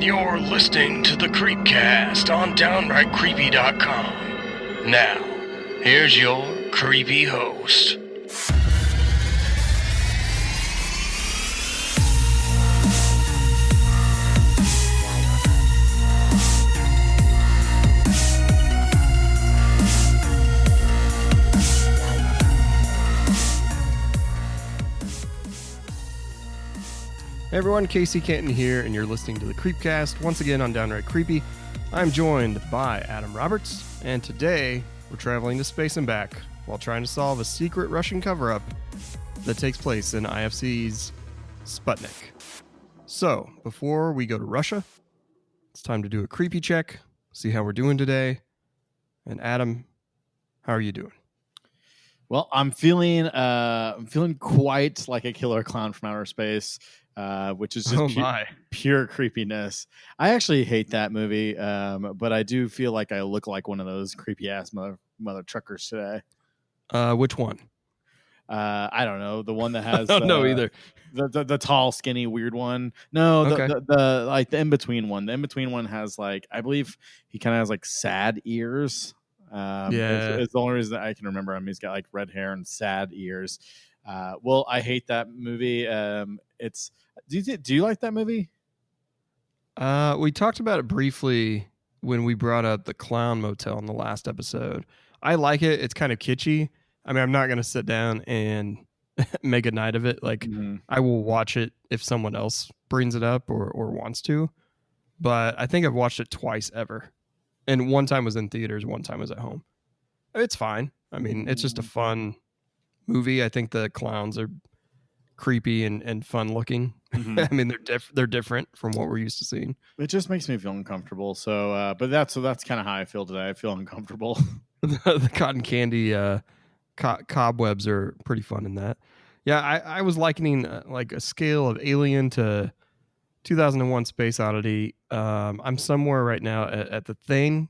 You're listening to the Creepcast on DownrightCreepy.com. Now, here's your creepy host. Hey everyone, KC Canton here, and you're listening to the Creepcast, once again on Downright Creepy. I'm joined by Adam Roberts, and today we're traveling to space and back while trying to solve a secret Russian cover-up that takes place in IFC's Sputnik. So, before we go to Russia, it's time to do a creepy check, see how we're doing today. And Adam, how are you doing? Well, I'm feeling quite like a killer clown from outer space. Which is just pure creepiness. I actually hate that movie, but I do feel like I look like one of those creepy ass mother truckers today. Which one? I don't know. The one that has I don't know either. The tall, skinny, weird one. No, Okay. the like the in between one. The in between one has like, I believe he kind of has like sad ears. It's the only reason I can remember him. He's got like red hair and sad ears. Well, I hate that movie. Do you like that movie? We talked about it briefly when we brought up the Clown Motel in the last episode. I like it. It's kind of kitschy. I mean, I'm not going to sit down and make a night of it. Like, I will watch it if someone else brings it up or wants to. But I think I've watched it twice ever. And one time was in theaters, one time was at home. It's fine. I mean, it's just a fun movie. I think the clowns are creepy and fun looking. I mean, they're different from what we're used to seeing. It just makes me feel uncomfortable. So, but that's kind of how I feel today. I feel uncomfortable. The cotton candy cobwebs are pretty fun in that. Yeah, I was likening like a scale of Alien to 2001: Space Odyssey. I'm somewhere right now at the Thane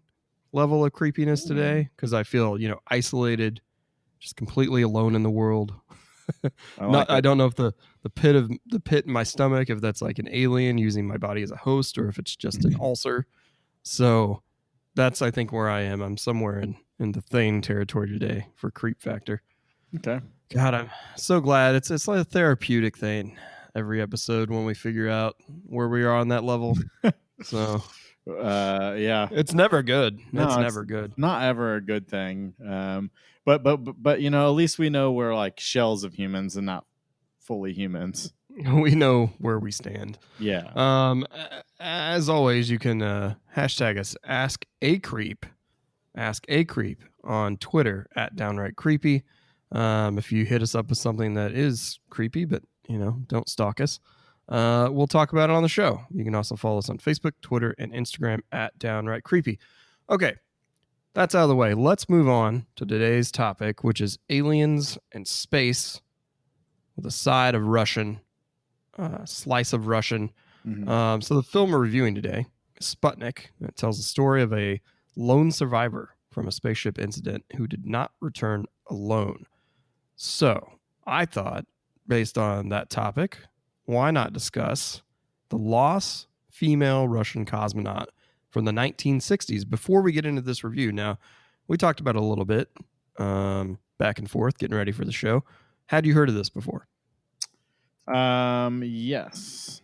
level of creepiness today because I feel isolated, just completely alone in the world. I don't know if the pit in my stomach, if that's like an alien using my body as a host, or if it's just an ulcer. So that's, I think, where I am. I'm somewhere in the Thane territory today for creep factor. Okay. God, I'm so glad. It's like a therapeutic thing every episode when we figure out where we are on that level. So yeah, it's never good. No, it's never good. Not ever a good thing. But at least we know we're like shells of humans and not fully humans. We know where we stand. Yeah. As always, you can hashtag us Ask a Creep on Twitter at Downright Creepy. If you hit us up with something that is creepy, but don't stalk us, we'll talk about it on the show. You can also follow us on Facebook, Twitter, and Instagram at Downright Creepy. Okay. That's out of the way. Let's move on to today's topic, which is aliens and space with a side of Russian, slice of Russian. So the film we're reviewing today is Sputnik. It tells the story of a lone survivor from a spaceship incident who did not return alone. So I thought, based on that topic, why not discuss the Lost Female Russian Cosmonaut from the 1960s before we get into this review. Now, we talked about it a little bit back and forth, getting ready for the show. Had you heard of this before? Yes.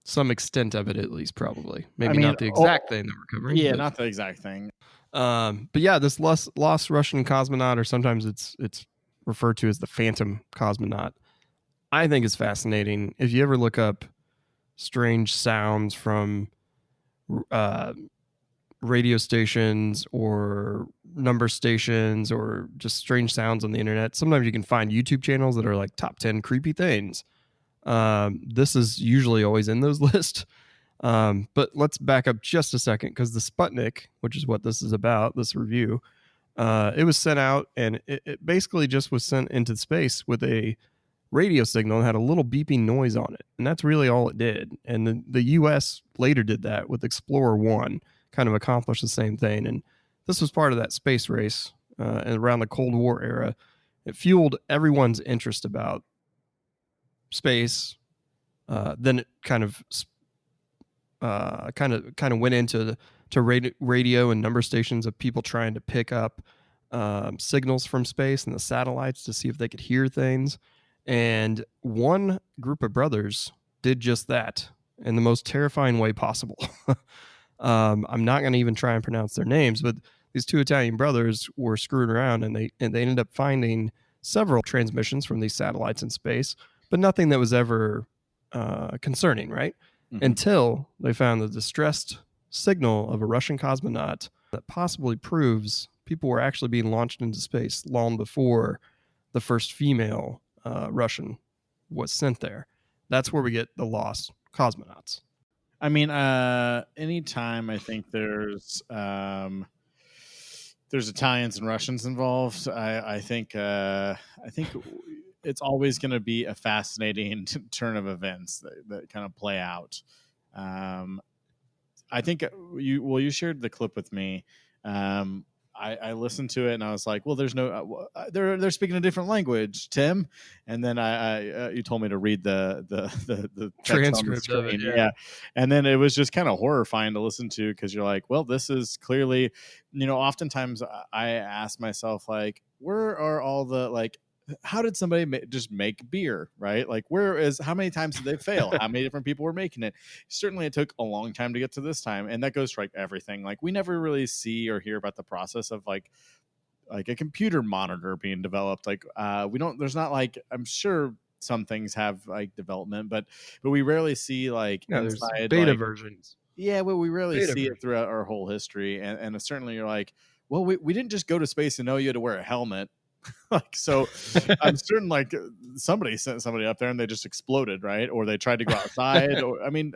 Some extent of it, at least, probably. Maybe not the exact thing that we're covering. Yeah, not the exact thing. But yeah, this lost Russian cosmonaut, or sometimes it's referred to as the Phantom Cosmonaut, I think is fascinating. If you ever look up strange sounds from radio stations or number stations or just strange sounds on the internet, sometimes you can find YouTube channels that are like top 10 creepy things. This is usually always in those lists. But let's back up just a second, because the Sputnik, which is what this is about, this review, it was sent out, and it basically just was sent into space with a radio signal and had a little beeping noise on it. And that's really all it did. And the US later did that with Explorer 1, kind of accomplished the same thing. And this was part of that space race and around the Cold War era. It fueled everyone's interest about space. Then it kind of kind of went into radio and number stations of people trying to pick up signals from space and the satellites to see if they could hear things. And one group of brothers did just that in the most terrifying way possible. I'm not going to even try and pronounce their names, but these two Italian brothers were screwing around, and they ended up finding several transmissions from these satellites in space, but nothing that was ever concerning, right? Mm-hmm. Until they found the distressed signal of a Russian cosmonaut that possibly proves people were actually being launched into space long before the first female Russian was sent there. That's where we get the Lost Cosmonauts. I mean, anytime I think there's Italians and Russians involved, I think it's always going to be a fascinating turn of events that kind of play out. I think you shared the clip with me. I listened to it and I was like, well, there's no, they're speaking a different language, Tim. And then you told me to read the transcript of it. Yeah. And then it was just kind of horrifying to listen to, because you're like, well, this is clearly, oftentimes I ask myself, like, where are all the, like, how did somebody just make beer, right? Like, how many times did they fail? How many different people were making it? Certainly it took a long time to get to this time. And that goes to like everything. Like, we never really see or hear about the process of like a computer monitor being developed. Like, there's not like, I'm sure some things have like development, but we rarely see like inside beta versions. Yeah. Well, we rarely see it throughout our whole history. And certainly you're like, well, we didn't just go to space and know you had to wear a helmet. Like, so I'm certain like somebody sent somebody up there and they just exploded, right? Or they tried to go outside. Or I mean,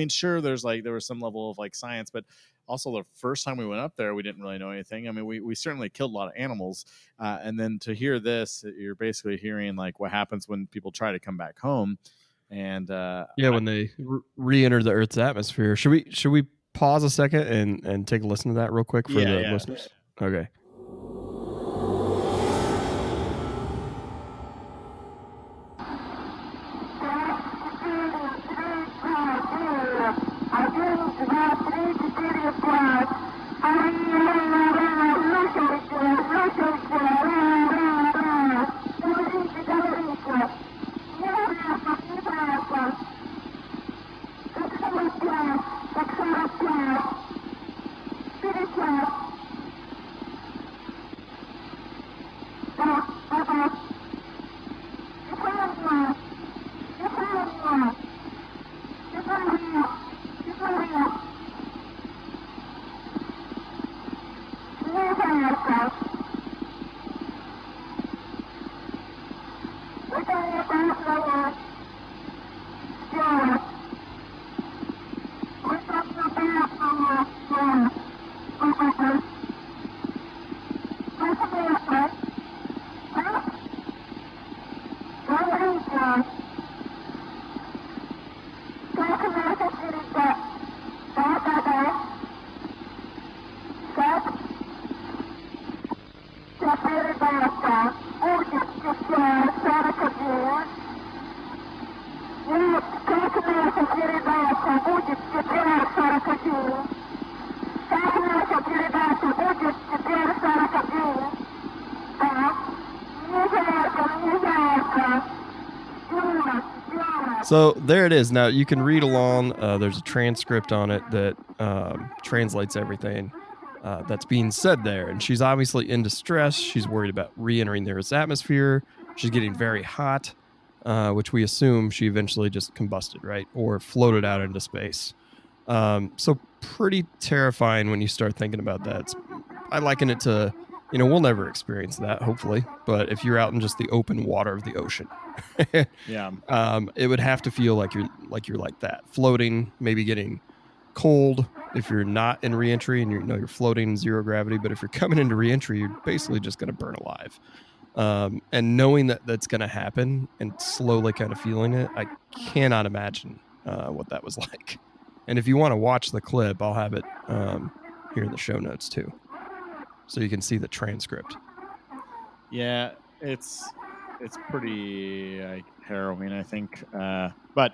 sure, there was some level of like science, but also the first time we went up there, we didn't really know anything. I mean, we certainly killed a lot of animals, and then to hear this, you're basically hearing like what happens when people try to come back home, and when they re-enter the Earth's atmosphere. Should we pause a second and take a listen to that real quick for the listeners? Okay. So there it is. Now you can read along. There's a transcript on it that translates everything that's being said there. And she's obviously in distress. She's worried about re-entering the Earth's atmosphere. She's getting very hot, which we assume she eventually just combusted, right? Or floated out into space. So pretty terrifying when you start thinking about that. I liken it to, we'll never experience that, hopefully. But if you're out in just the open water of the ocean, it would have to feel like you're like that, floating, maybe getting cold if you're not in reentry and you're floating in zero gravity. But if you're coming into reentry, you're basically just going to burn alive. And knowing that that's going to happen and slowly kind of feeling it, I cannot imagine what that was like. And if you want to watch the clip, I'll have it here in the show notes too, so you can see the transcript. Yeah, it's pretty harrowing, I think. But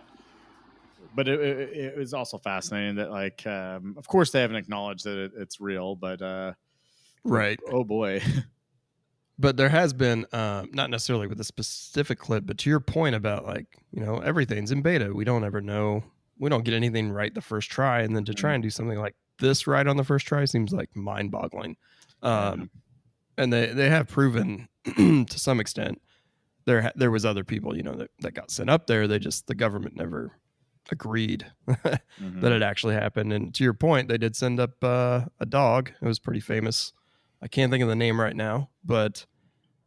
but it was also fascinating that, like, of course they haven't acknowledged that it's real, but right. Oh boy. But there has been, not necessarily with a specific clip, but to your point about, like, everything's in beta. We don't ever know. We don't get anything right the first try. And then to try and do something like this right on the first try seems like mind boggling. And they have proven to some extent there was other people, that got sent up there. The government never agreed that it actually happened. And to your point, they did send up a dog. It was pretty famous. I can't think of the name right now, but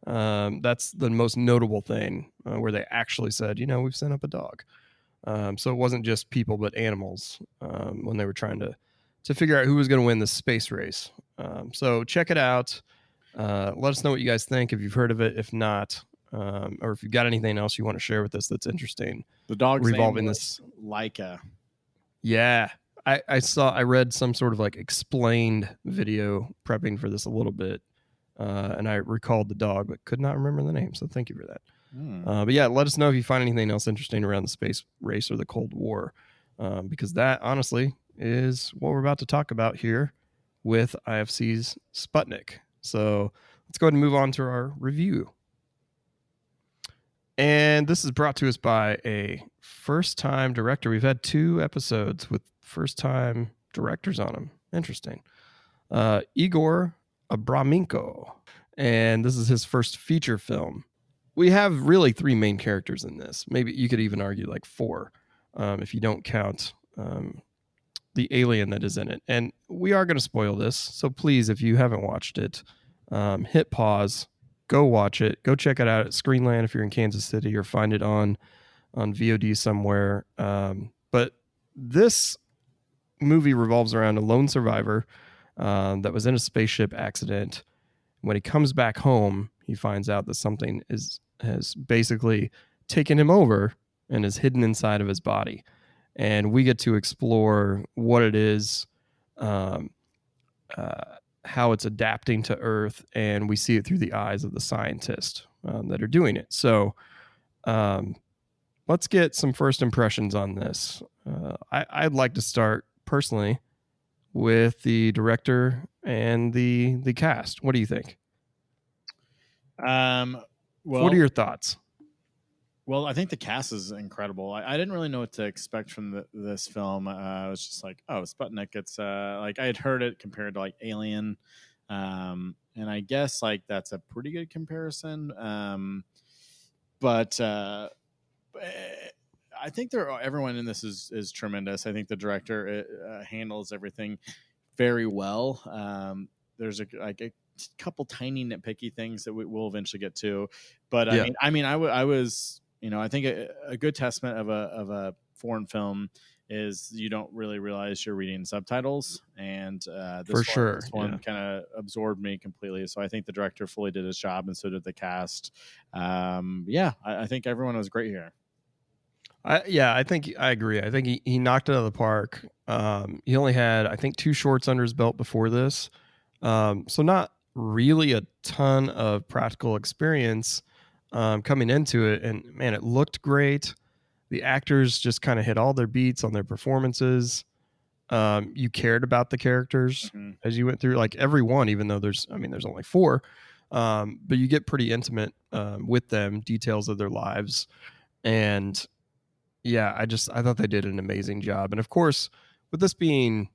that's the most notable thing where they actually said, we've sent up a dog. So it wasn't just people, but animals when they were trying to figure out who was going to win the space race. So check it out. Let us know what you guys think, if you've heard of it, if not, or if you've got anything else you want to share with us that's interesting. The dog's revolving name this Laika. Yeah. I read some sort of like explained video prepping for this a little bit, and I recalled the dog, but could not remember the name. So thank you for that. But yeah, let us know if you find anything else interesting around the space race or the Cold War, because that honestly is what we're about to talk about here with IFC's Sputnik. So let's go ahead and move on to our review. And this is brought to us by a first-time director. We've had 2 episodes with first-time directors on them. Interesting. Egor Abramenko. And this is his first feature film. We have really 3 main characters in this. Maybe you could even argue like 4, if you don't count the alien that is in it. And we are going to spoil this. So please, if you haven't watched it, hit pause. Go watch it. Go check it out at Screenland if you're in Kansas City, or find it on VOD somewhere. But this movie revolves around a lone survivor that was in a spaceship accident. When he comes back home, he finds out that something has basically taken him over and is hidden inside of his body. And we get to explore what it is, how it's adapting to Earth, and we see it through the eyes of the scientists that are doing it. So let's get some first impressions on this. I'd like to start personally with the director and the cast. What do you think? Well, what are your thoughts? Well, I think the cast is incredible. I didn't really know what to expect from this film. I was just like, oh, Sputnik. It's like I had heard it compared to like Alien, and I guess like that's a pretty good comparison. But I think everyone in this is tremendous. I think the director handles everything very well. There's a couple tiny nitpicky things that we'll eventually get to, but I was. I think a good testament of a foreign film is you don't really realize you're reading subtitles, and this one kind of absorbed me completely. So I think the director fully did his job, and so did the cast. I think everyone was great here. I think I agree. I think he knocked it out of the park. He only had, I think, 2 shorts under his belt before this, so not really a ton of practical experience coming into it. And man, it looked great. The actors just kind of hit all their beats on their performances. You cared about the characters as you went through, like everyone, even though there's only 4, but you get pretty intimate with them, details of their lives. And yeah, I thought they did an amazing job. And of course, with this being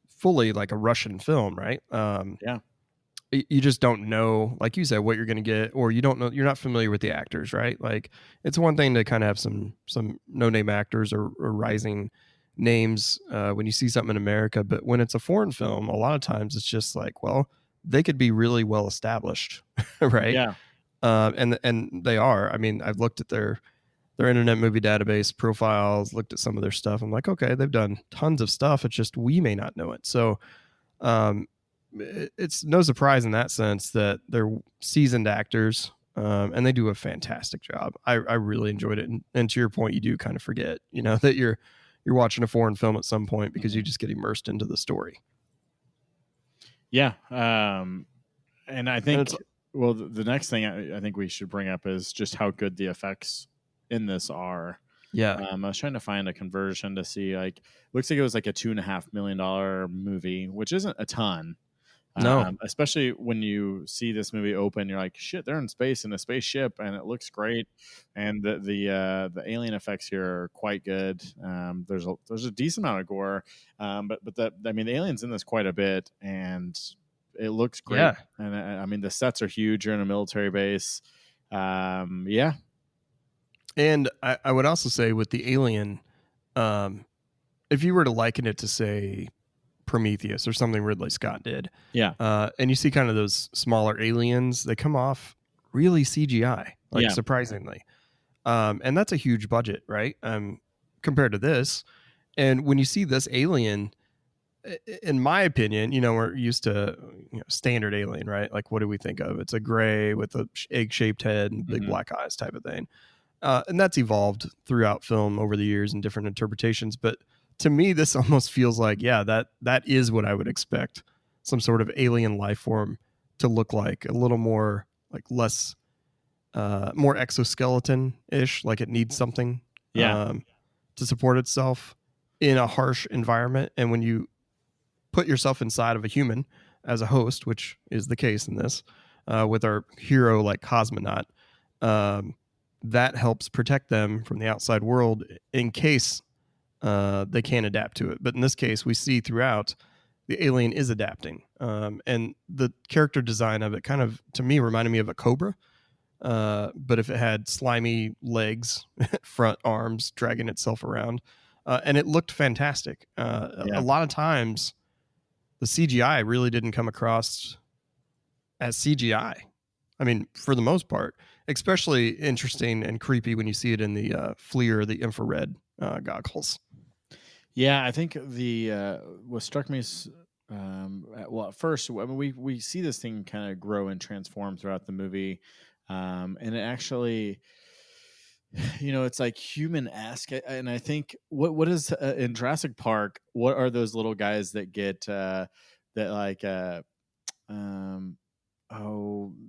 fully like a Russian film, right? You just don't know, like you said, what you're going to get, or you don't know, you're not familiar with the actors, right? Like it's one thing to kind of have some no-name actors or rising names when you see something in America, but when it's a foreign film, a lot of times it's just like, well, they could be really well established, right? Yeah. And they are. I mean, I've looked at their Internet Movie Database profiles, looked at some of their stuff. I'm like, okay, they've done tons of stuff. It's just we may not know it. So it's no surprise in that sense that they're seasoned actors, and they do a fantastic job. I really enjoyed it. And to your point, you do kind of forget, that you're watching a foreign film at some point because you just get immersed into the story. Yeah. And I think, the next thing I think we should bring up is just how good the effects in this are. Yeah. I was trying to find a conversion to see, like, looks like it was like a $2.5 million movie, which isn't a ton. No. Especially when you see this movie open, you're like, shit, they're in space in a spaceship, and it looks great. And the alien effects here are quite good. There's a decent amount of gore, but the aliens in this quite a bit, and it looks great. Yeah. And I mean, the sets are huge. You're in a military base. Yeah. And I would also say with the Alien, if you were to liken it to, say, Prometheus or something Ridley Scott did, and you see kind of those smaller aliens, they come off really CGI, like surprisingly, and that's a huge budget, right? Compared to this, and when you see this alien, in my opinion, we're used to standard alien, right? Like, what do we think of? It's a gray with a egg-shaped head and big black eyes type of thing. And that's evolved throughout film over the years in different interpretations. But to me, this almost feels like, that is what I would expect some sort of alien life form to look like, a little more like less, more exoskeleton-ish, like it needs something to support itself in a harsh environment. And when you put yourself inside of a human as a host, which is the case in this, with our hero like cosmonaut, that helps protect them from the outside world in case they can't adapt to it. But in this case, we see throughout the alien is adapting. And the character design of it kind of, to me, reminded me of a cobra. But if it had slimy legs, front arms, dragging itself around. And it looked fantastic. A lot of times, the CGI really didn't come across as CGI. I mean, for the most part, especially interesting and creepy when you see it in the FLIR, the infrared goggles. Yeah, I think what struck me is, at first, I mean, we see this thing kind of grow and transform throughout the movie, and it actually, it's like human-esque. And I think what is in Jurassic Park? What are those little guys that get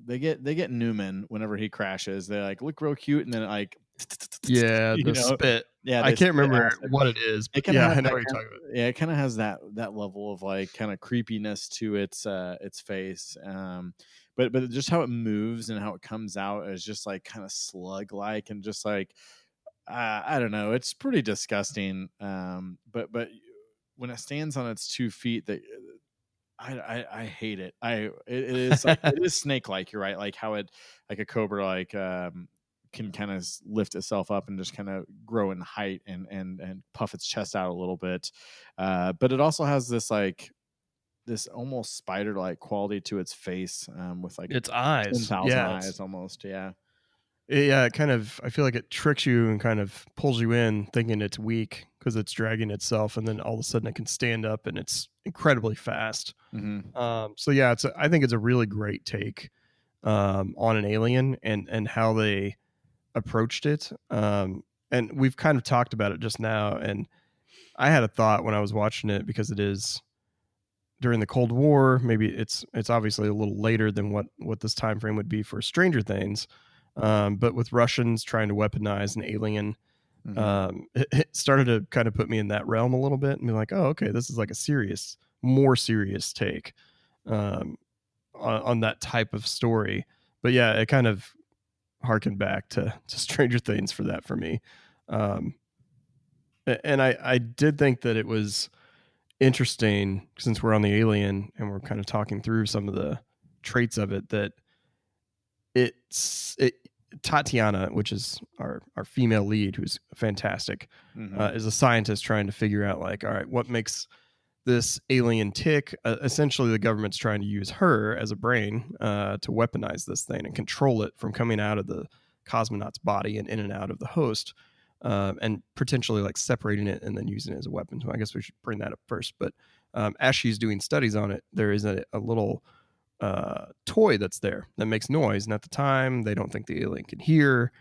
they get Newman whenever he crashes. They like look real cute, and then like spit. I can't remember what it is, but I know what you're talking about. Yeah, it kind of has that level of like kind of creepiness to its face. But just how it moves and how it comes out is just like kind of slug like, and just like I don't know, it's pretty disgusting. But when it stands on its 2 feet, that I hate it. It is like, it is snake like. You're right, like how it, like a cobra, like can kind of lift itself up and just kind of grow in height and puff its chest out a little bit. But it also has this like this almost spider like quality to its face, with like its eyes, 10,000 eyes almost. It kind of, I feel like it tricks you and kind of pulls you in thinking it's weak because it's dragging itself, and then all of a sudden it can stand up and it's incredibly fast. So yeah, I think it's a really great take on an alien and how they approached it. And we've kind of talked about it just now, and I had a thought when I was watching it, because it is during the Cold War. Maybe it's obviously a little later than what this time frame would be for Stranger Things. But with Russians trying to weaponize an alien, it started to kind of put me in that realm a little bit and be like, oh, okay, this is like a more serious take on that type of story. But yeah, it kind of harkened back to Stranger Things for that for me. And I did think that it was interesting, since we're on the alien and we're kind of talking through some of the traits of it, that Tatiana, which is our female lead, who's fantastic, is a scientist trying to figure out, like, all right, what makes this alien tick? Essentially, the government's trying to use her as a brain to weaponize this thing and control it from coming out of the cosmonaut's body and in and out of the host, and potentially like separating it and then using it as a weapon. So I guess we should bring that up first. But as she's doing studies on it, there is a little toy that's there that makes noise, and at the time they don't think the alien can hear,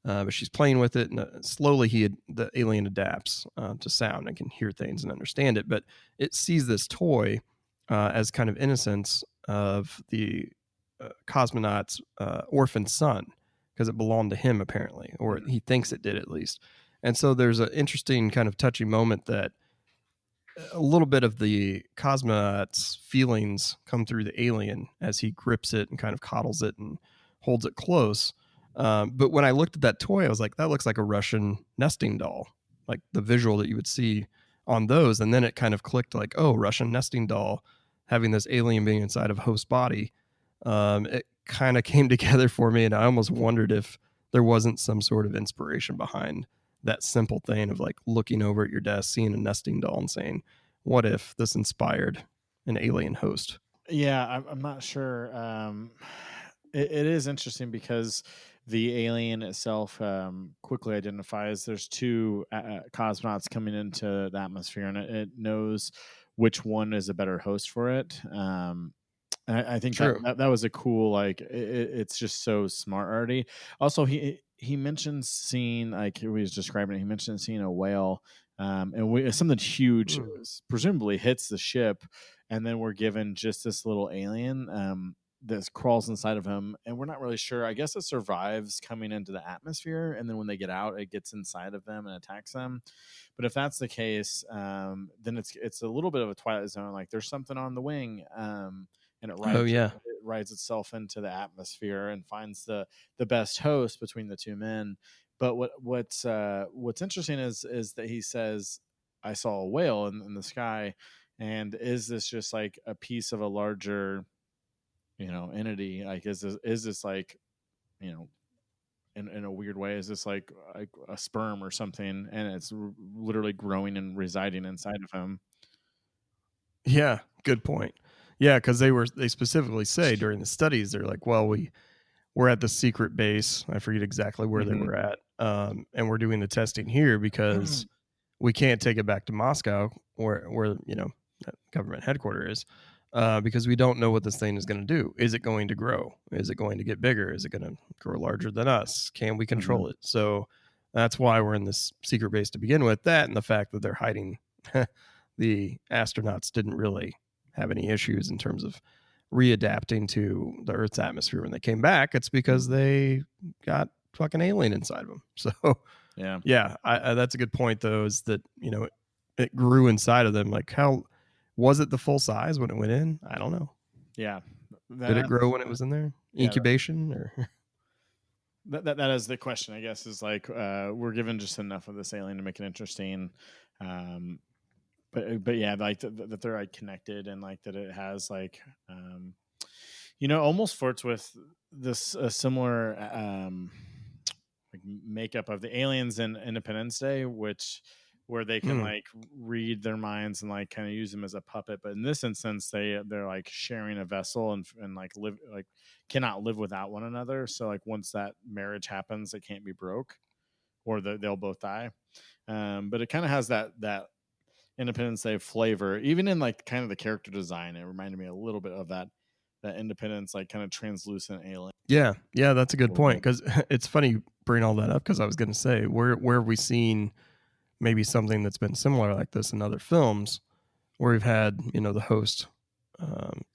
but she's playing with it, and slowly the alien adapts to sound and can hear things and understand it. But it sees this toy as kind of innocence of the cosmonaut's orphan son, because it belonged to him apparently, or he thinks it did at least. And so there's an interesting kind of touchy moment that a little bit of the cosmonaut's feelings come through the alien as he grips it and kind of coddles it and holds it close. But when I looked at that toy, I was like, that looks like a Russian nesting doll, like the visual that you would see on those. And then it kind of clicked like, oh, Russian nesting doll having this alien being inside of host body. It kind of came together for me. And I almost wondered if there wasn't some sort of inspiration behind that simple thing of like looking over at your desk, seeing a nesting doll and saying, what if this inspired an alien host? Yeah, I'm not sure. It is interesting because the alien itself quickly identifies there's two cosmonauts coming into the atmosphere, and it knows which one is a better host for it. I think that was a cool, like, it's just so smart already. Also, he mentions seeing, like he was describing it, he mentioned seeing a whale, and something huge presumably hits the ship, and then we're given just this little alien that crawls inside of him, and we're not really sure. I guess it survives coming into the atmosphere, and then when they get out, it gets inside of them and attacks them. But if that's the case, then it's a little bit of a Twilight Zone. Like there's something on the wing, and it rides itself into the atmosphere and finds the best host between the two men. But what's interesting is that he says, "I saw a whale in the sky," and is this just like a piece of a larger, entity? Like is this like, in a weird way, is this like a sperm or something, and it's literally growing and residing inside of him? Yeah, good point. Yeah, because they specifically say during the studies, they're like, well, we're at the secret base. I forget exactly where they were at, and we're doing the testing here because we can't take it back to Moscow, where that government headquarters is, because we don't know what this thing is going to do. Is it going to grow? Is it going to get bigger? Is it going to grow larger than us? Can we control it? So that's why we're in this secret base to begin with. That and the fact that they're hiding. The astronauts didn't really have any issues in terms of readapting to the Earth's atmosphere when they came back. It's because they got fucking alien inside of them. So yeah, that's a good point though, is that, it grew inside of them. Like, how was it the full size when it went in? I don't know. Yeah. Did it grow when it was in there? Incubation or? That is the question, I guess, is like, we're given just enough of this alien to make it interesting. But yeah, like that they're like connected, and like that it has like, almost flirts with this similar like makeup of the aliens in Independence Day, where they can like read their minds and like kind of use them as a puppet. But in this instance, they're like sharing a vessel and like cannot live without one another. So like once that marriage happens, it can't be broke, or they'll both die. But it kind of has that Independence Day flavor, even in like kind of the character design. It reminded me a little bit of that Independence, like kind of translucent alien. Yeah, that's a good point, because it's funny you bring all that up, because I was going to say, where have we seen maybe something that's been similar like this in other films, where we've had the host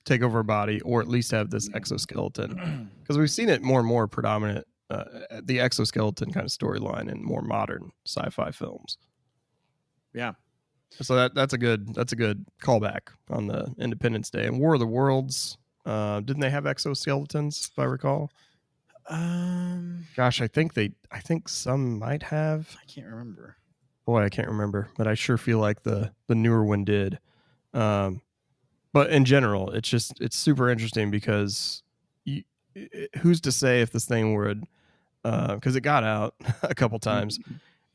take over a body, or at least have this exoskeleton, because we've seen it more and more predominant, the exoskeleton kind of storyline in more modern sci-fi films. Yeah. So that's a good callback on the Independence Day. And War of the Worlds, didn't they have exoskeletons, if I recall? Gosh, I think some might have. I can't remember. Boy, I can't remember, but I sure feel like the newer one did. But in general, it's super interesting, because who's to say if this thing would, because it got out a couple times.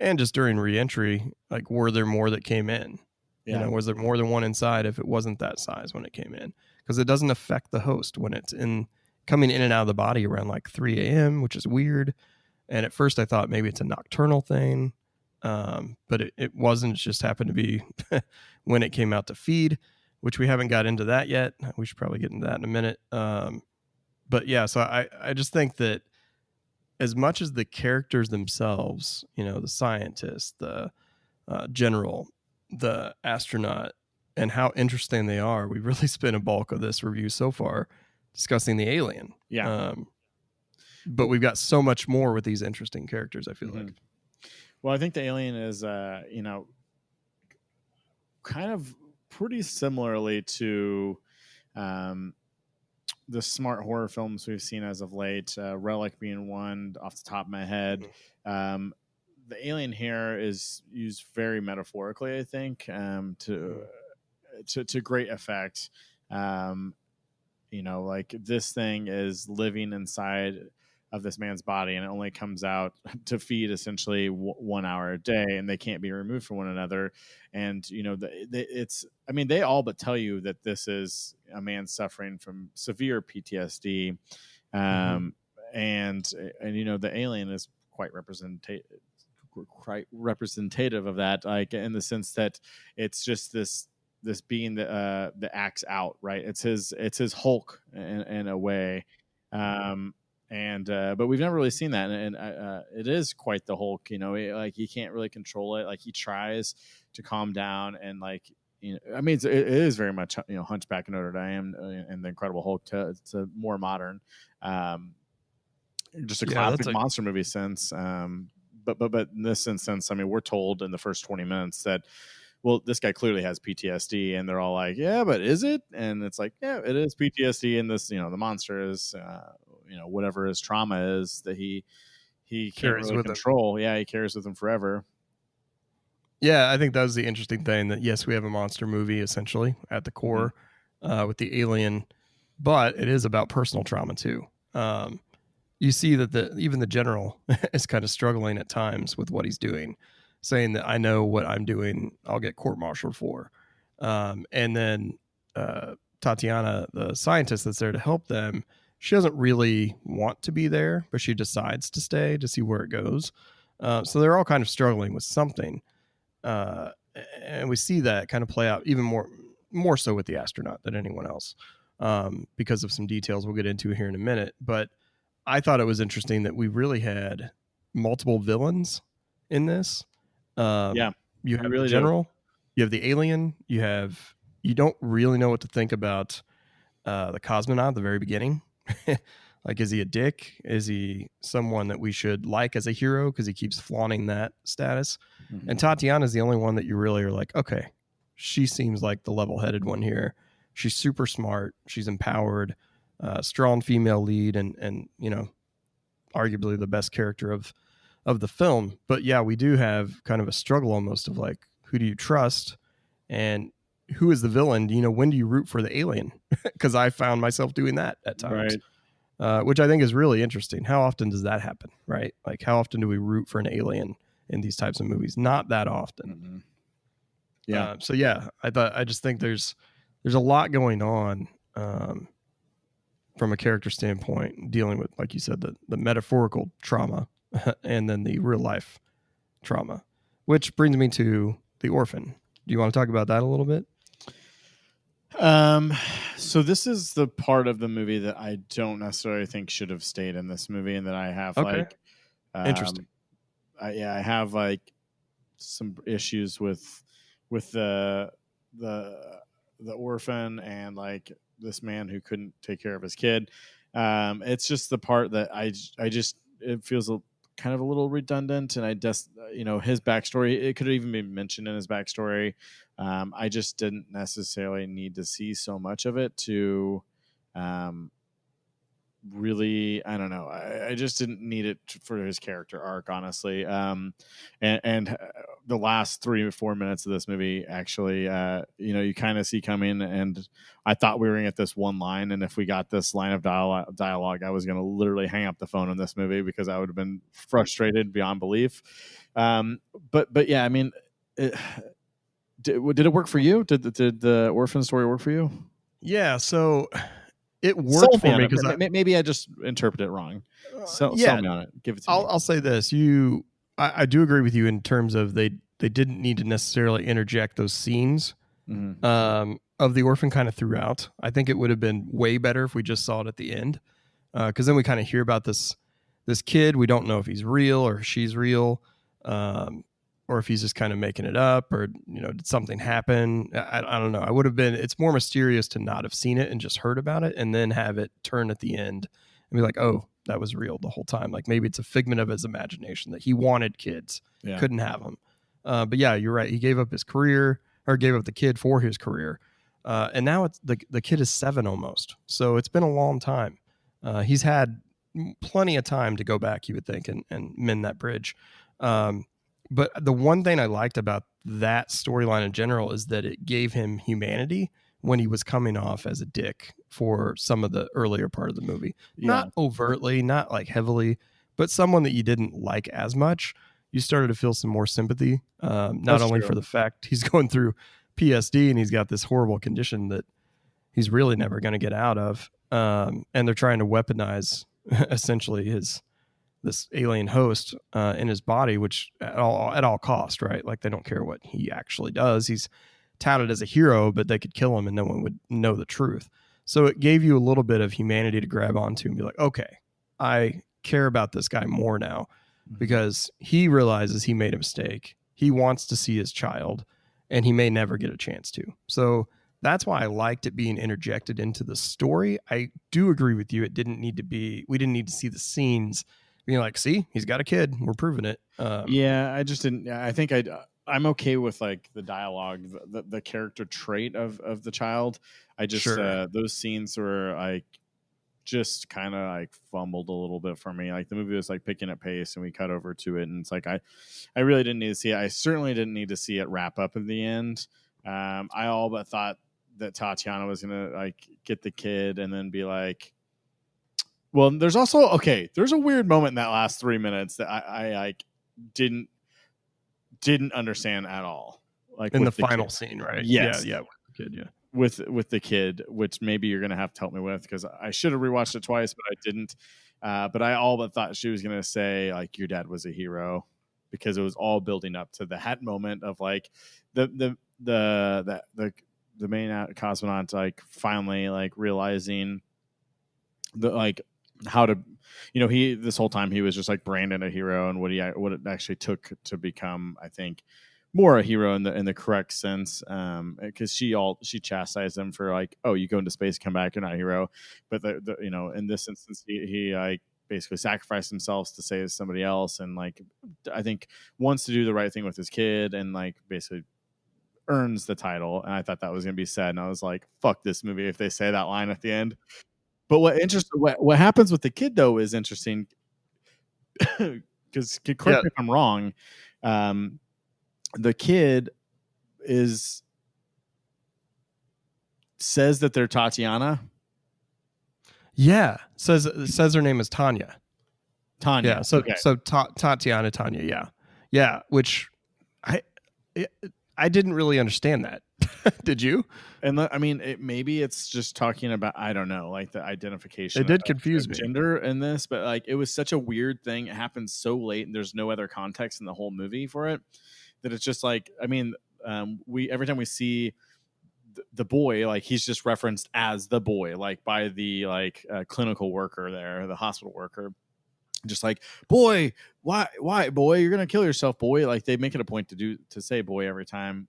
And just during re-entry, like, were there more that came in? Yeah. Was there more than one inside if it wasn't that size when it came in? Because it doesn't affect the host when it's coming in and out of the body around like 3 a.m., which is weird. And at first I thought maybe it's a nocturnal thing, but it wasn't. It just happened to be when it came out to feed, which we haven't got into that yet. We should probably get into that in a minute. But yeah, so I just think that as much as the characters themselves, the scientist, the general, the astronaut, and how interesting they are, we really spent a bulk of this review so far discussing the alien. Yeah. But we've got so much more with these interesting characters, I feel like. Well, I think the alien is, kind of pretty similarly to um, the smart horror films we've seen as of late, Relic being one off the top of my head. Um, the alien here is used very metaphorically, I think, to great effect. Like this thing is living inside of this man's body, and it only comes out to feed essentially 1 hour a day, and they can't be removed from one another. And they all but tell you that this is a man suffering from severe PTSD. And the alien is quite representative of that, like in the sense that it's just this being that acts out, right? It's his Hulk in a way. But we've never really seen that, and it is quite the Hulk. Like he can't really control it. Like he tries to calm down, and like it is very much Hunchback of Notre Dame and the Incredible Hulk. It's a more modern, just a classic monster movie sense. But in this instance, we're told in the first 20 minutes that, well, this guy clearly has PTSD, and they're all like, yeah, but is it? And it's like, yeah, it is PTSD. And this, the monster is, whatever his trauma is that he can't really control. Yeah. He carries with him forever. Yeah. I think that was the interesting thing, that yes, we have a monster movie essentially at the core, with the alien, but it is about personal trauma too. You see that even the general is kind of struggling at times with what he's doing, saying that I know what I'm doing, I'll get court-martialed for. And then Tatiana, the scientist that's there to help them, she doesn't really want to be there, but she decides to stay to see where it goes. So they're all kind of struggling with something. And we see that kind of play out even more so with the astronaut than anyone else, because of some details we'll get into here in a minute. But I thought it was interesting that we really had multiple villains in this. You have the general, you have the alien, you don't really know what to think about the cosmonaut at the very beginning. Like, is he a dick? Is he someone that we should like as a hero because he keeps flaunting that status? Mm-hmm. And Tatiana is the only one that you really are like, okay, she seems like the level-headed one here. She's super smart. She's empowered, strong female lead, and arguably the best character of the film. But yeah, we do have kind of a struggle almost of like, who do you trust and who is the villain? When do you root for the alien? Because I found myself doing that at times, right. Which I think is really interesting. How often does that happen, right? Like, how often do we root for an alien in these types of movies? Not that often. Mm-hmm. Yeah. So yeah, I just think there's a lot going on from a character standpoint, dealing with, like you said, the metaphorical trauma and then the real life trauma, which brings me to the orphan. Do you want to talk about that a little bit? So this is the part of the movie that I don't necessarily think should have stayed in this movie, and that I have interesting. I have like some issues with the orphan and like this man who couldn't take care of his kid. It's just the part that it feels kind of a little redundant, and I just his backstory, it could have even been mentioned in his backstory. I just didn't necessarily need to see so much of it to really, I don't know, I just didn't need it for his character arc, honestly. And the last 3 or 4 minutes of this movie, actually, you kind of see coming, and I thought we were gonna get this one line, and if we got this line of dialogue, I was gonna literally hang up the phone in this movie because I would have been frustrated beyond belief. But yeah, did it work for you? Did the orphan story work for you? Yeah, so it worked for me because maybe I just interpret it wrong. Sell me on it. Give it to me. I'll say this: I do agree with you in terms of they didn't need to necessarily interject those scenes of the orphan kind of throughout. I think it would have been way better if we just saw it at the end, because then we kind of hear about this kid. We don't know if he's real or she's real, or if he's just kind of making it up, or did something happen? I don't know. I would have been. It's more mysterious to not have seen it and just heard about it, and then have it turn at the end and be like, oh, that was real the whole time. Like maybe it's a figment of his imagination that he wanted kids, couldn't have them. But yeah, you're right. He gave up his career, or gave up the kid for his career. And now it's the kid is 7 almost. So it's been a long time. He's had plenty of time to go back, you would think, and mend that bridge. But the one thing I liked about that storyline in general is that it gave him humanity when he was coming off as a dick for some of the earlier part of the movie. Yeah. Not overtly, not like heavily, but someone that you didn't like as much. You started to feel some more sympathy, not only for the fact he's going through PSD and he's got this horrible condition that he's really never going to get out of. And they're trying to weaponize essentially this alien host in his body, which at all cost, right? Like they don't care what he actually does. He's touted as a hero, but they could kill him and no one would know the truth. So it gave you a little bit of humanity to grab onto and be like, okay, I care about this guy more now because he realizes he made a mistake. He wants to see his child and he may never get a chance to. So that's why I liked it being interjected into the story. I do agree with you. We didn't need to see the scenes being like, see, he's got a kid. We're proving it. I just didn't. I think I'm okay with like the dialogue, the character trait of the child. I just those scenes were like just kind of like fumbled a little bit for me. Like the movie was like picking at pace, and we cut over to it, and it's like I really didn't need to see it. I certainly didn't need to see it wrap up in the end. I all but thought that Tatiana was gonna like get the kid and then be like. Well, there's a weird moment in that last 3 minutes that I like didn't understand at all. Like in the final scene, right? Yes. Yeah, with the kid, yeah. With the kid, which maybe you're gonna have to help me with because I should have rewatched it twice, but I didn't. But I all but thought she was gonna say like your dad was a hero because it was all building up to that moment of like the main cosmonaut like finally like realizing the like how to, he this whole time he was just like branded a hero and what it actually took to become, I think, more a hero in the correct sense. Because she chastised him for like, oh, you go into space, come back, you're not a hero. But the in this instance, he like basically sacrificed himself to save somebody else, and like I think wants to do the right thing with his kid, and like basically earns the title. And I thought that was gonna be said, and I was like, fuck this movie if they say that line at the end. But what happens with the kid though is interesting because correct me if I'm wrong. The kid says that they're Tatiana. Yeah, says her name is Tanya. Tanya. Yeah. So Tatiana, Tanya. Yeah. Which I didn't really understand that. Did you? And I mean, maybe it's just talking about, I don't know, like the identification. It did confuse me. Gender in this, but like it was such a weird thing. It happened so late, and there's no other context in the whole movie for it. That it's just like, I mean, every time we see the boy, like he's just referenced as the boy, like by the like clinical worker there, the hospital worker. Just like, boy, why, boy, you're gonna kill yourself, boy. Like they make it a point to say boy every time.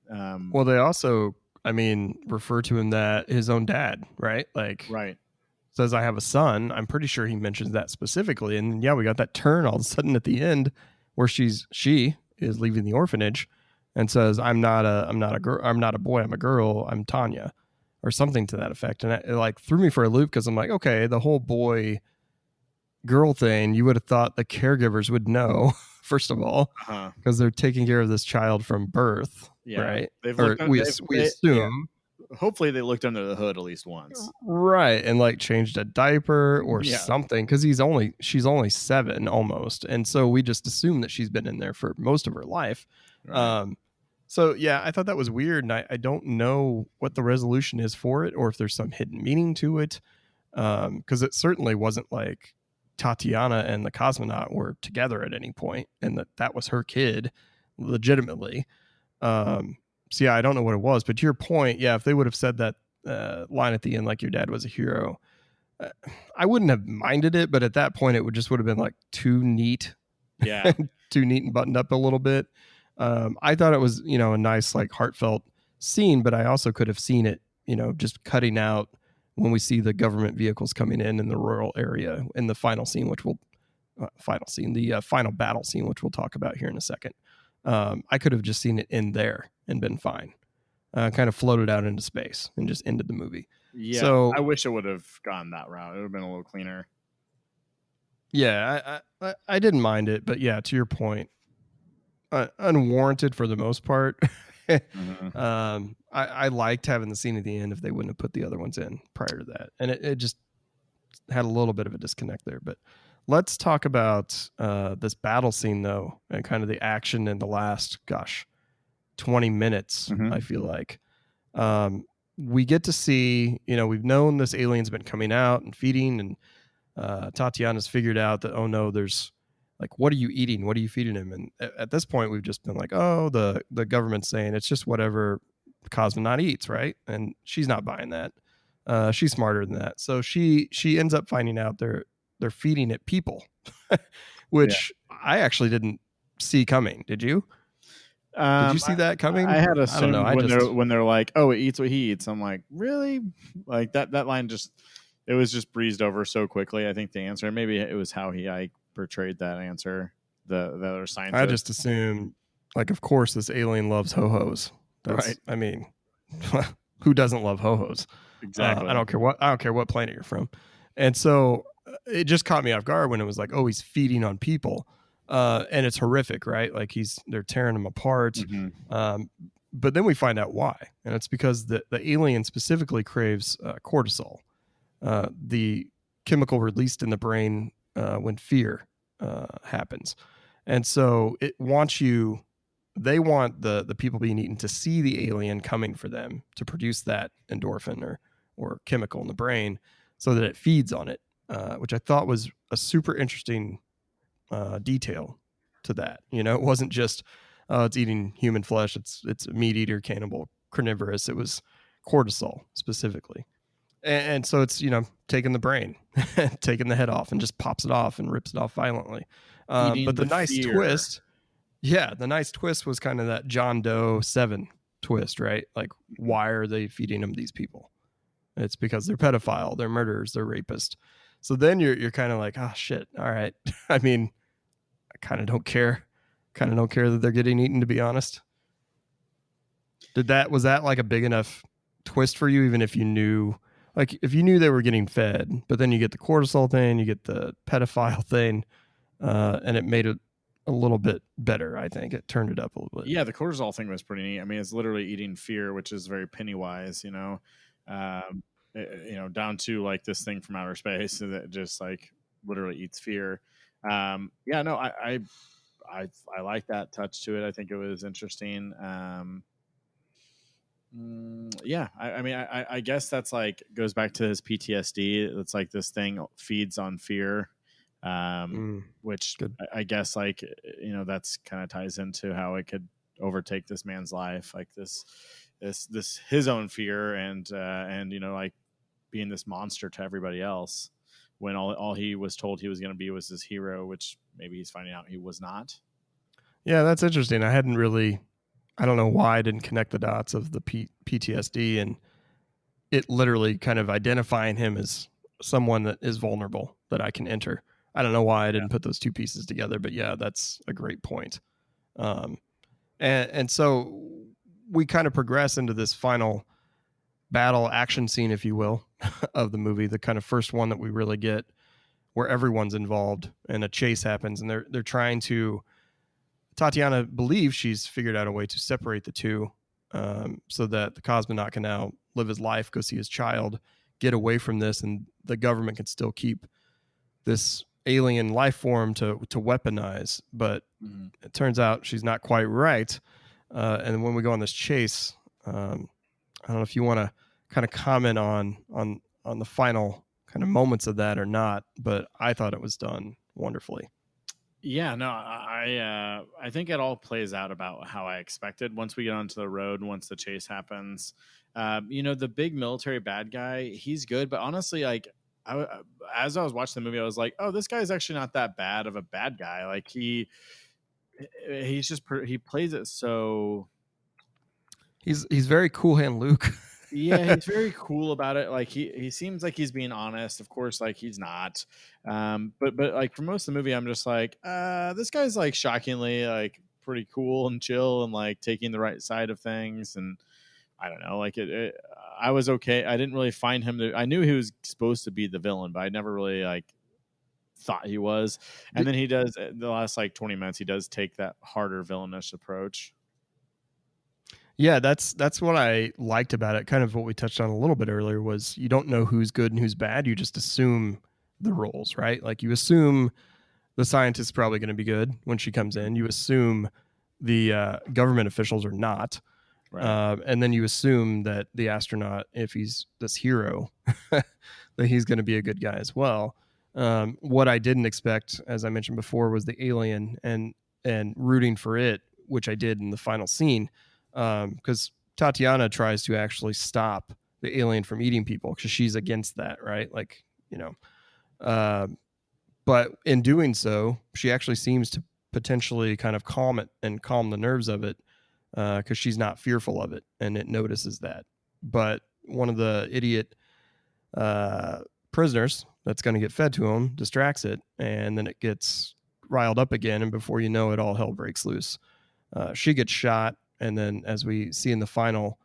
Well, they also, I mean, refer to him that his own dad, right? Like, right. Says I have a son. I'm pretty sure he mentions that specifically. And yeah, we got that turn all of a sudden at the end where she is leaving the orphanage and says, I'm not a girl. I'm not a boy. I'm a girl. I'm Tanya, or something to that effect. And it like threw me for a loop because I'm like, okay, the whole boy girl thing, you would have thought the caregivers would know, first of all, because they're taking care of this child from birth, right? We assume. Hopefully they looked under the hood at least once, right? And like changed a diaper or something, because she's only 7 almost, and so we just assume that she's been in there for most of her life. Right. So yeah, I thought that was weird, and I don't know what the resolution is for it, or if there's some hidden meaning to it, because it certainly wasn't like Tatiana and the cosmonaut were together at any point, and that was her kid legitimately. So yeah, I don't know what it was, but to your point, yeah, if they would have said that line at the end, like your dad was a hero, I wouldn't have minded it, but at that point it would have been like too neat. Yeah. Too neat and buttoned up a little bit. I thought it was, a nice, like heartfelt scene, but I also could have seen it, just cutting out when we see the government vehicles coming in the rural area in the final scene, which we'll the final battle scene, which we'll talk about here in a second. I could have just seen it in there and been fine. Kind of floated out into space and just ended the movie. Yeah, so I wish it would have gone that route. It would have been a little cleaner. Yeah, I didn't mind it, but yeah, to your point, unwarranted for the most part. I liked having the scene at the end if they wouldn't have put the other ones in prior to that, and it just had a little bit of a disconnect there. But let's talk about this battle scene though, and kind of the action in the last 20 minutes. I feel like we get to see, we've known this alien's been coming out and feeding, and Tatiana's figured out that, oh no, there's like, what are you eating? What are you feeding him? And at this point, we've just been like, oh, the government's saying it's just whatever the cosmonaut eats, right? And she's not buying that. She's smarter than that. So she ends up finding out they're feeding it people, which I actually didn't see coming. Did you? Did you see that coming? I had assumed when they're like, oh, it eats what he eats. I'm like, really? Like that line it was just breezed over so quickly. I think the answer, maybe it was how I portrayed that answer. The other scientist. I just assumed, like, of course, this alien loves ho-hos. Right. I mean, who doesn't love ho-hos? Exactly. I don't care what planet you're from. And so it just caught me off guard when it was like, oh, he's feeding on people. And it's horrific, right? Like they're tearing him apart. But then we find out why. And it's because the alien specifically craves cortisol, the chemical released in the brain when fear happens. And so they want the people being eaten to see the alien coming for them to produce that endorphin or chemical in the brain so that it feeds on it, which I thought was a super interesting detail to that. It wasn't just it's eating human flesh, it's a meat eater, cannibal, carnivorous. It was cortisol specifically. And so it's, taking the brain, taking the head off and just pops it off and rips it off violently. But the nice twist was kind of that John Doe 7 twist, right? Like, why are they feeding them these people? It's because they're pedophile, they're murderers, they're rapists. So then you're kind of like, oh shit, all right. I mean, I kind of don't care. That they're getting eaten, to be honest. Was that like a big enough twist for you, even if you knew? Like, if you knew they were getting fed, but then you get the cortisol thing, you get the pedophile thing, and it made it a little bit better, I think. It turned it up a little bit. Yeah, the cortisol thing was pretty neat. I mean, it's literally eating fear, which is very Pennywise, down to like this thing from outer space that just like literally eats fear. I like that touch to it. I think it was interesting. I guess that's like goes back to his PTSD. It's like this thing feeds on fear, which I guess like that's kind of ties into how it could overtake this man's life, like this his own fear and like being this monster to everybody else when all he was told he was going to be was this hero, which maybe he's finding out he was not. Yeah, that's interesting. I don't know why I didn't connect the dots of the PTSD and it literally kind of identifying him as someone that is vulnerable that I can enter. I don't know why I didn't put those two pieces together, but yeah, that's a great point. And so we kind of progress into this final battle action scene, if you will, of the movie, the kind of first one that we really get where everyone's involved and a chase happens and they're trying to, Tatiana believes she's figured out a way to separate the two so that the cosmonaut can now live his life, go see his child, get away from this, and the government can still keep this alien life form to weaponize. But it turns out she's not quite right. And when we go on this chase, I don't know if you want to kind of comment on the final kind of moments of that or not, but I thought it was done wonderfully. Yeah, no, I think it all plays out about how I expected. Once we get onto the road, once the chase happens, the big military bad guy, he's good. But honestly, like as I was watching the movie, I was like, oh, this guy's actually not that bad of a bad guy. Like he plays it so. He's very Cool Hand Luke. Yeah, he's very cool about it. Like he seems like he's being honest. Of course, like he's not. But like for most of the movie, I'm just like, this guy's like shockingly like pretty cool and chill and like taking the right side of things. And I don't know, like I was okay. I didn't really find him I knew he was supposed to be the villain, but I never really like thought he was. And then he does the last like 20 minutes, he does take that harder villainous approach. Yeah, that's what I liked about it. Kind of what we touched on a little bit earlier was you don't know who's good and who's bad. You just assume the roles, right? Like you assume the scientist's probably going to be good when she comes in. You assume the government officials are not. Right. And then you assume that the astronaut, if he's this hero, that he's going to be a good guy as well. What I didn't expect, as I mentioned before, was the alien and rooting for it, which I did in the final scene. Because Tatiana tries to actually stop the alien from eating people because she's against that, right? Like, but in doing so, she actually seems to potentially kind of calm it and calm the nerves of it because she's not fearful of it and it notices that. But one of the idiot prisoners that's going to get fed to him distracts it, and then it gets riled up again, and before you know it, all hell breaks loose. She gets shot. And then as we see in the final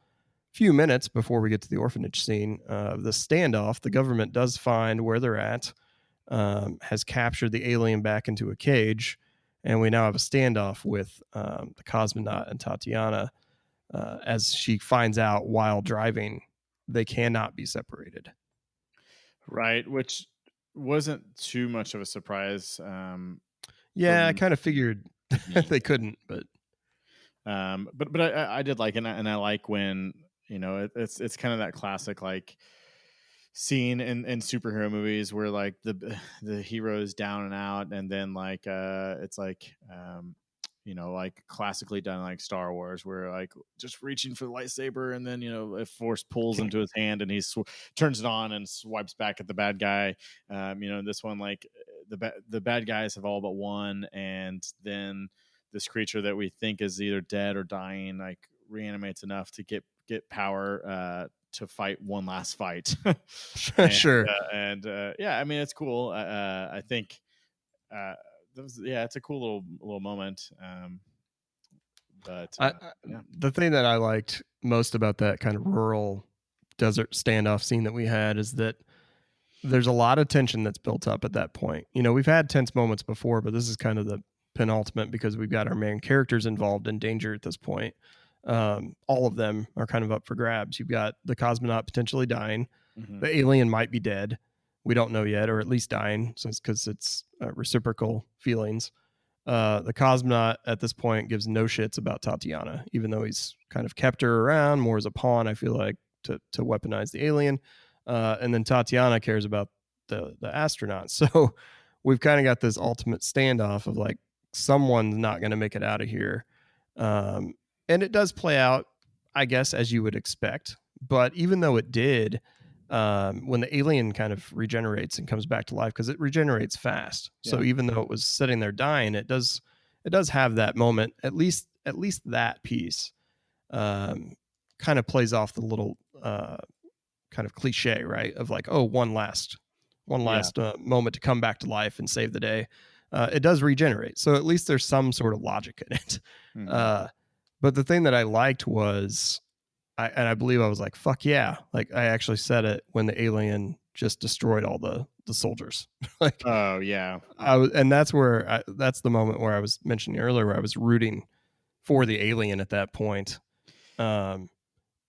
few minutes before we get to the orphanage scene, the standoff, the government does find where they're at, has captured the alien back into a cage. And we now have a standoff with the cosmonaut and Tatiana as she finds out while driving they cannot be separated. Right, which wasn't too much of a surprise. Yeah, I kind of figured they couldn't, but I did like it, and I like when it's kind of that classic like scene in superhero movies where like the hero is down and out, and then like it's like like classically done like Star Wars where like just reaching for the lightsaber, and then if force pulls into his hand and he turns it on and swipes back at the bad guy. This one, like the bad guys have all but won, and then this creature that we think is either dead or dying like reanimates enough to get power to fight one last fight. Sure. Yeah, I mean, it's cool. I think it's a cool little moment. The thing that I liked most about that kind of rural desert standoff scene that we had is that there's a lot of tension that's built up at that point. We've had tense moments before, but this is kind of the penultimate because we've got our main characters involved in danger at this point. All of them are kind of up for grabs. You've got the cosmonaut potentially dying. Mm-hmm. The alien might be dead. We don't know yet, or at least dying, because it's reciprocal feelings. The cosmonaut at this point gives no shits about Tatiana, even though he's kind of kept her around more as a pawn, I feel like, to weaponize the alien. And then Tatiana cares about the astronaut. So we've kind of got this ultimate standoff of like, someone's not going to make it out of here. And it does play out, I guess, as you would expect. But even though it did, when the alien kind of regenerates and comes back to life, because it regenerates fast. Yeah. So even though it was sitting there dying, it does have that moment, at least that piece kind of plays off the little kind of cliche, right? Of like, oh, one last moment to come back to life and save the day. It does regenerate. So at least there's some sort of logic in it. Mm-hmm. But the thing that I liked was, I believe I was like, fuck yeah. Like I actually said it when the alien just destroyed all the soldiers. Like, oh yeah. And that's the moment where I was mentioning earlier, where I was rooting for the alien at that point,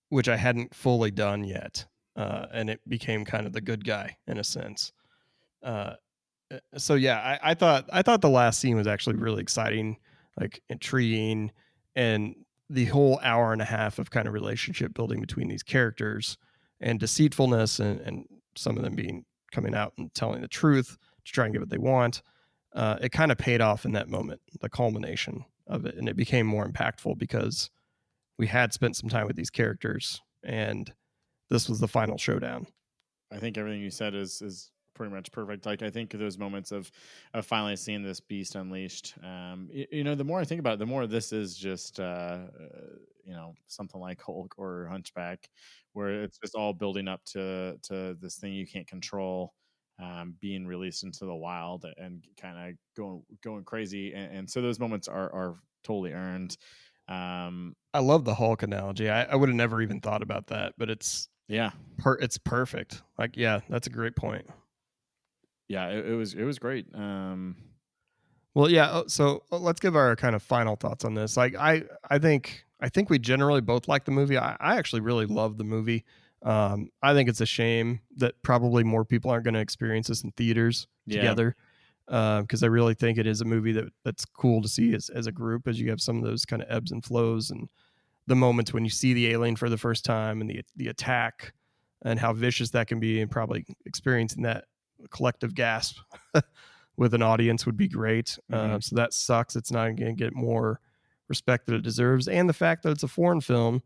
which I hadn't fully done yet. And it became kind of the good guy in a sense. So yeah, I thought the last scene was actually really exciting, like intriguing, and the whole hour and a half of kind of relationship building between these characters and deceitfulness and some of them coming out and telling the truth to try and get what they want. It kind of paid off in that moment, the culmination of it. And it became more impactful because we had spent some time with these characters and this was the final showdown. I think everything you said is pretty much perfect. Like, I think those moments of finally seeing this beast unleashed, the more I think about it, the more this is just something like Hulk or Hunchback, where it's just all building up to this thing you can't control, being released into the wild and kind of going crazy, and so those moments are totally earned. I love the Hulk analogy. I would have never even thought about that, but it's it's perfect. Like, that's a great point. Yeah, it was great. Well, yeah. So let's give our kind of final thoughts on this. Like, I think we generally both like the movie. I actually really love the movie. I think it's a shame that probably more people aren't going to experience this in theaters together, because I really think it is a movie that's cool to see as a group, as you have some of those kind of ebbs and flows and the moments when you see the alien for the first time and the attack and how vicious that can be, and probably experiencing that collective gasp with an audience would be great. So that sucks. It's not going to get more respect that it deserves. And the fact that it's a foreign film,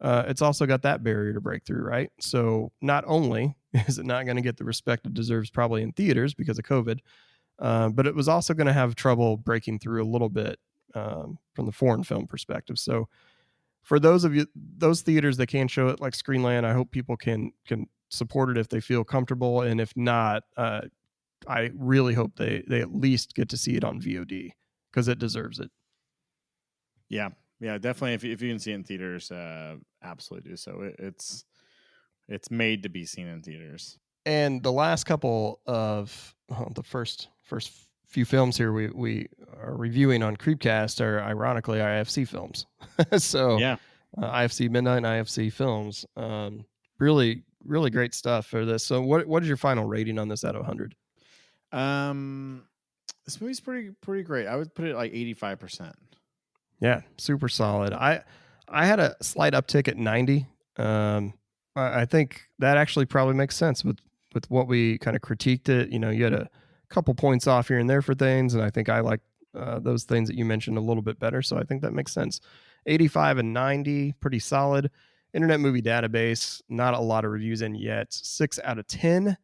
it's also got that barrier to break through, right? So not only is it not going to get the respect it deserves probably in theaters because of COVID, but it was also going to have trouble breaking through a little bit from the foreign film perspective. So for those theaters that can show it, like Screenland, I hope people can support it if they feel comfortable. And if not, I really hope they at least get to see it on VOD, because it deserves it. Yeah, definitely. If you can see it in theaters, absolutely do so. It's made to be seen in theaters. And the last couple of the first few films here we are reviewing on Creepcast are ironically IFC films. So IFC Midnight and IFC Films, really great stuff for this. So what is your final rating on this out of 100? This movie's pretty great. I would put it like 85%. Yeah, super solid. I had a slight uptick at 90. I think that actually probably makes sense with what we kind of critiqued it. You had a couple points off here and there for things, and I think I like those things that you mentioned a little bit better. So I think that makes sense. 85 and 90, pretty solid. Internet Movie Database, not a lot of reviews in yet. 6 out of 10.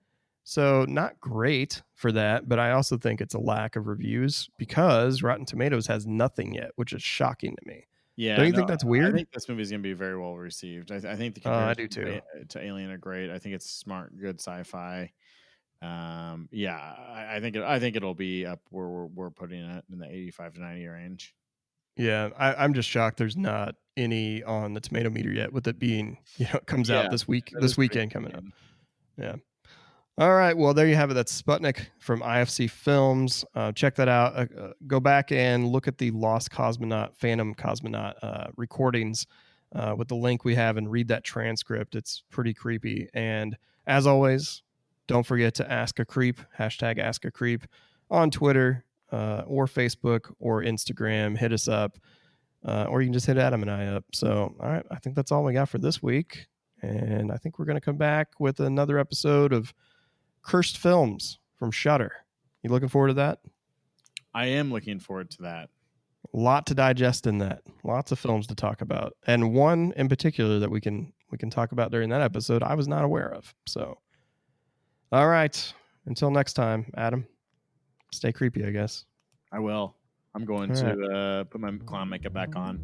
So not great for that, but I also think it's a lack of reviews because Rotten Tomatoes has nothing yet, which is shocking to me. Yeah, don't you think that's weird? I think this movie is going to be very well received. I think the comparisons to Alien are great. I think it's smart, good sci-fi. I think it'll be up where we're putting it in the 85 to 90 range. Yeah, I'm just shocked there's not any on the tomato meter yet, with it being, it comes out this weekend coming up. Yeah. All right. Well, there you have it. That's Sputnik from IFC Films. Check that out. Go back and look at the Lost Cosmonaut, Phantom Cosmonaut recordings with the link we have, and read that transcript. It's pretty creepy. And as always, don't forget to ask a creep, #AskACreep on Twitter or Facebook or Instagram. Hit us up, or you can just hit Adam and I up. So, all right. I think that's all we got for this week. And I think we're going to come back with another episode of Cursed Films from Shudder. You looking forward to that? I am looking forward to that. A lot to digest in that. Lots of films to talk about. And one in particular that we can talk about during that episode I was not aware of. So, all right. Until next time, Adam, stay creepy, I guess. I will. I'm going to put my clown makeup back on.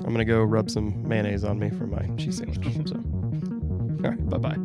I'm going to go rub some mayonnaise on me for my cheese sandwich. So, all right. Bye-bye.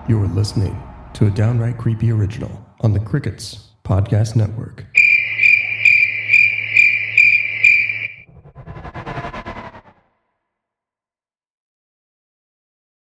You're listening to a Downright Creepy original on the Crickets Podcast Network.